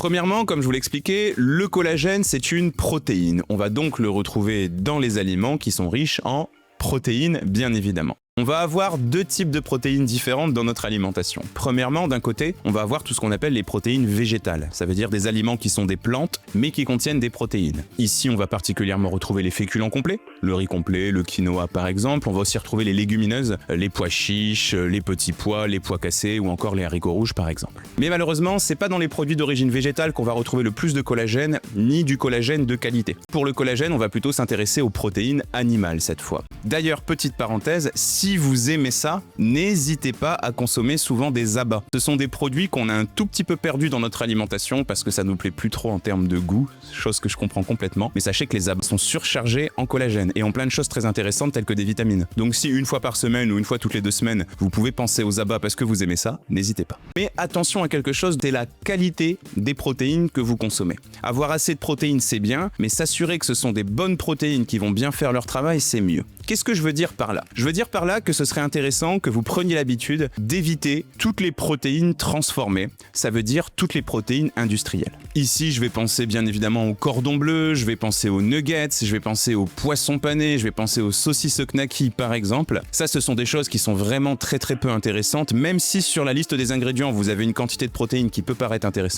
Premièrement, comme je vous l'expliquais, le collagène, c'est une protéine. On va donc le retrouver dans les aliments qui sont riches en protéines, bien évidemment. On va avoir deux types de protéines différentes dans notre alimentation. Premièrement, d'un côté, on va avoir tout ce qu'on appelle les protéines végétales. Ça veut dire des aliments qui sont des plantes, mais qui contiennent des protéines. Ici, on va particulièrement retrouver les féculents complets, le riz complet, le quinoa par exemple. On va aussi retrouver les légumineuses, les pois chiches, les petits pois, les pois cassés ou encore les haricots rouges par exemple. Mais malheureusement, c'est pas dans les produits d'origine végétale qu'on va retrouver le plus de collagène, ni du collagène de qualité. Pour le collagène, on va plutôt s'intéresser aux protéines animales cette fois. D'ailleurs, petite parenthèse, si vous aimez ça, n'hésitez pas à consommer souvent des abats. Ce sont des produits qu'on a un tout petit peu perdus dans notre alimentation parce que ça nous plaît plus trop en termes de goût, chose que je comprends complètement. Mais sachez que les abats sont surchargés en collagène et en plein de choses très intéressantes telles que des vitamines. Donc si une fois par semaine ou une fois toutes les 2 semaines, vous pouvez penser aux abats parce que vous aimez ça, n'hésitez pas. Mais attention à quelque chose, c'est la qualité des protéines que vous consommez. Avoir assez de protéines, c'est bien, mais s'assurer que ce sont des bonnes protéines qui vont bien faire leur travail, c'est mieux. Qu'est-ce que je veux dire par là? Je veux dire par là que ce serait intéressant que vous preniez l'habitude d'éviter toutes les protéines transformées, ça veut dire toutes les protéines industrielles. Ici, je vais penser bien évidemment au cordon bleu, je vais penser aux nuggets, je vais penser aux poissons panés, je vais penser aux saucisses knacky par exemple. Ça, ce sont des choses qui sont vraiment très peu intéressantes, même si sur la liste des ingrédients, vous avez une quantité de protéines qui peut paraître intéressante.